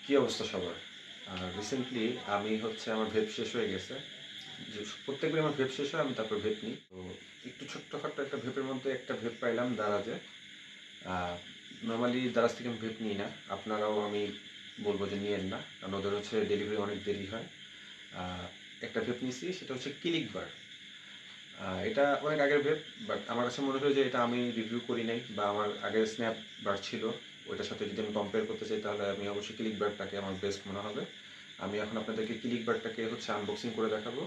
কী অবস্থা সবার? রিসেন্টলি আমি হচ্ছে আমার ভেপ শেষ হয়ে গেছে। যে প্রত্যেকবার আমার ভেপ শেষ হয় আমি তারপর ভেপ নিই। তো একটু ছোট্টখাট্টো একটা ভেপের মধ্যে একটা ভেপ পাইলাম দারাজে। আ নরমালি দারাজ থেকে আমি ভেপ নিই না। আপনারাও আমি বলব যে নিয়েন না। কারণ ওদের হচ্ছে ডেলিভারি অনেক দেরি হয়। আ একটা ভেপ নিছি সেটা হচ্ছে ক্লিক বার। এটা অনেক আগের ভেপ, বাট আমার কাছে মনে হয় যে এটা আমি রিভিউ করি নাই বা আমার আগের স্ন্যাপ বার ছিল ওইটার সাথে যদি আমি কম্পেয়ার করতে চাই তাহলে আমি অবশ্যই ক্লিক বারটাকে আমার বেস্ট মনে হবে। আমি এখন আপনাদেরকে ক্লিক বারটাকে হচ্ছে আনবক্সিং করে দেখাবো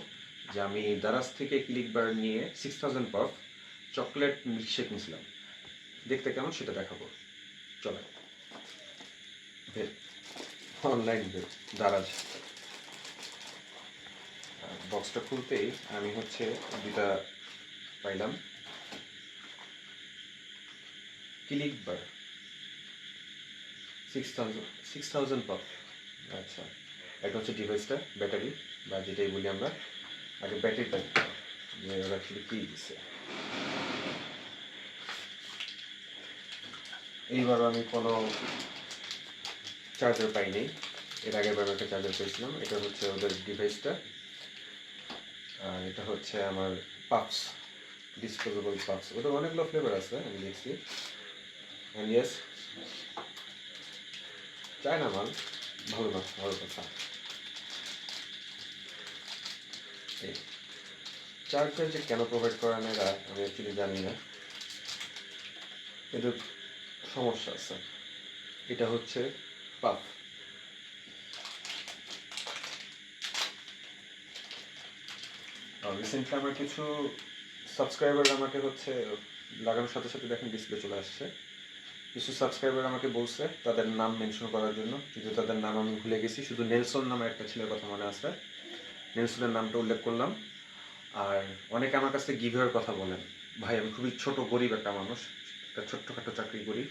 যে আমি দারাজ থেকে ক্লিক বার নিয়ে 6000 পাফ চকলেট মিল্কশেক নিয়েছিলাম। দেখতে কেমন সেটা দেখাবো। চলো। ভেপ, অনলাইন ভেপ, দারাজ। বক্সটা খুলতেই আমি হচ্ছে দুটা পাইলাম ক্লিক বার 6000 পাফ। আচ্ছা, এটা হচ্ছে ডিভাইসটা, ব্যাটারি বা যেটাই বলি আমরা। আগে ব্যাটারিটা যে ওরা অ্যাকচুয়ালি কী দিচ্ছে। এইবারও আমি কোনো চার্জার পাইনি। এর আগের বার একটা চার্জার পেয়েছিলাম। এটা হচ্ছে ওদের ডিভাইসটা, আর এটা হচ্ছে আমার পাফস, ডিসপোজেবল পাফস। ওদের অনেকগুলো ফ্লেভার আছে আমি দেখছি। অ্যান্ড ইয়েস, চায়না মাল, ভালো না, ভালো কথা। এই চার্জার যে কেন প্রোভাইড করা না এরা আমি অ্যাকচুয়ালি জানি না, কিন্তু সমস্যা আছে। এটা হচ্ছে পাফ। রিসেন্টলি আমার কিছু সাবস্ক্রাইবার আমাকে হচ্ছে লাগানোর সাথে সাথে দেখেন ডিসপ্লে চলে আসছে। কিছু সাবস্ক্রাইবার আমাকে বলছে তাদের নাম মেনশন করার জন্য, কিন্তু তাদের নাম আমি ভুলে গেছি। শুধু নেলসন নামে একটা ছেলের কথা মনে আছে, নেলসনের নামটা উল্লেখ করলাম। আর অনেকে আমার কাছ থেকে গিভের কথা বলেন। ভাই আমি খুবই ছোট গরিব একটা মানুষ, একটা ছোট্টখাটো চাকরি করি,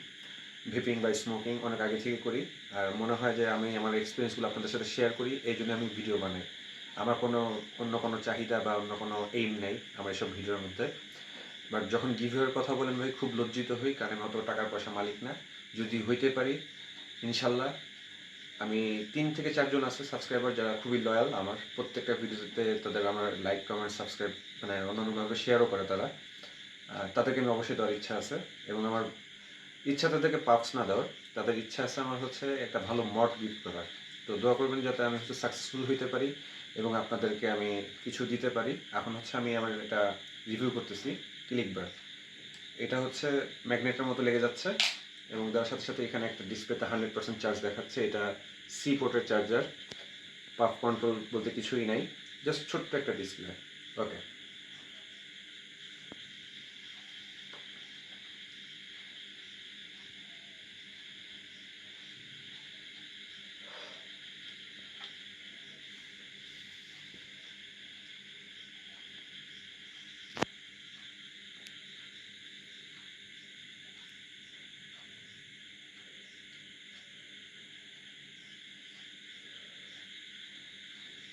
ভেপিং বা স্মোকিং অনেক আগে থেকে করি। আর মনে হয় যে আমি আমার এক্সপিরিয়েন্সগুলো আপনাদের সাথে শেয়ার করি, এই জন্য আমি ভিডিও বানাই। আমার অন্য কোনো চাহিদা বা অন্য কোনো এইম নেই আমার এসব ভিডিওর মধ্যে। বাট যখন গিভের কথা বলেন ভাই খুব লজ্জিত হই, কারণ অত টাকার পয়সা মালিক না। যদি হইতে পারি ইনশাল্লাহ। আমি 3 থেকে 4 জন আছে সাবস্ক্রাইবার যারা খুবই লয়াল, আমার প্রত্যেকটা ভিডিওতে তাদের আমার লাইক কমেন্ট সাবস্ক্রাইব মানে অন্যান্যভাবে শেয়ারও করে তারা। তাদেরকে আমি অবশ্যই দেওয়ার ইচ্ছা আছে, এবং আমার ইচ্ছা তাদেরকে পাপস না দেওয়ার, তাদের ইচ্ছা আছে আমার হচ্ছে একটা ভালো মড গিফট করার। তো দোয়া করবেন যাতে আমি হচ্ছে সাকসেসফুল হইতে পারি এবং আপনাদেরকে আমি কিছু দিতে পারি। এখন হচ্ছে আমি আমার এটা রিভিউ করতেছি ক্লিক বার। এটা হচ্ছে ম্যাগনেটের মতো লেগে যাচ্ছে, এবং তার সাথে সাথে এখানে একটা ডিসপ্লেতে 100% চার্জ দেখাচ্ছে। এটা সি পোর্টের চার্জার, পাফ কন্ট্রোল বলতে কিছুই নাই, জাস্ট ছোট্ট একটা ডিসপ্লে। ওকে,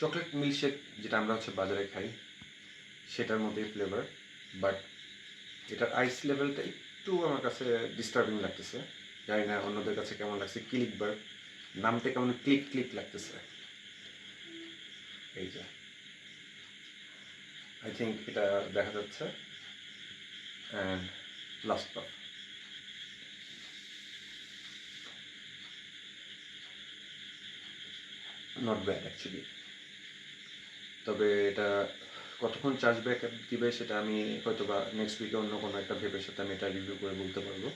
চকলেট মিল্কশেক যেটা আমরা হচ্ছে বাজারে খাই সেটার মধ্যেই ফ্লেভার, বাট এটার আইস লেভেলটা একটু আমার কাছে ডিস্টার্বিং লাগতেছে। জানি না অন্যদের কাছে কেমন লাগছে। ক্লিক বার নামটা কেমন ক্লিক ক্লিক লাগতেছে। এই যে আই থিঙ্ক এটা দেখা যাচ্ছে। And last puff, not bad actually. তবে এটা কতক্ষণ চার্জ ব্যাক দিবে সেটা আমি হয়তো বা নেক্সট উইকে অন্য কোনো একটা ভেবের সাথে আমি এটা রিভিউ করে বলতে পারবো।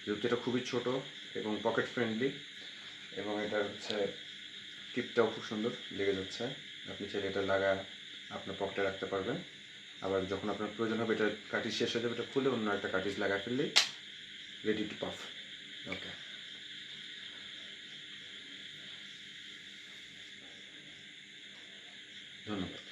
যেহেতু এটা খুবই ছোট এবং পকেট ফ্রেন্ডলি, এবং এটা হচ্ছে টিপটাও খুব সুন্দর লেগে যাচ্ছে। আপনি চাইলে এটা লাগা আপনার পকেটে রাখতে পারবেন। আবার যখন আপনার প্রয়োজন হবে এটা কার্টিজ শেষ হয়ে যাবে, এটা খুলে অন্য একটা কার্টিজ লাগা ফেললেই রেডি টু পাফ। ওকে, ধন্যবাদ।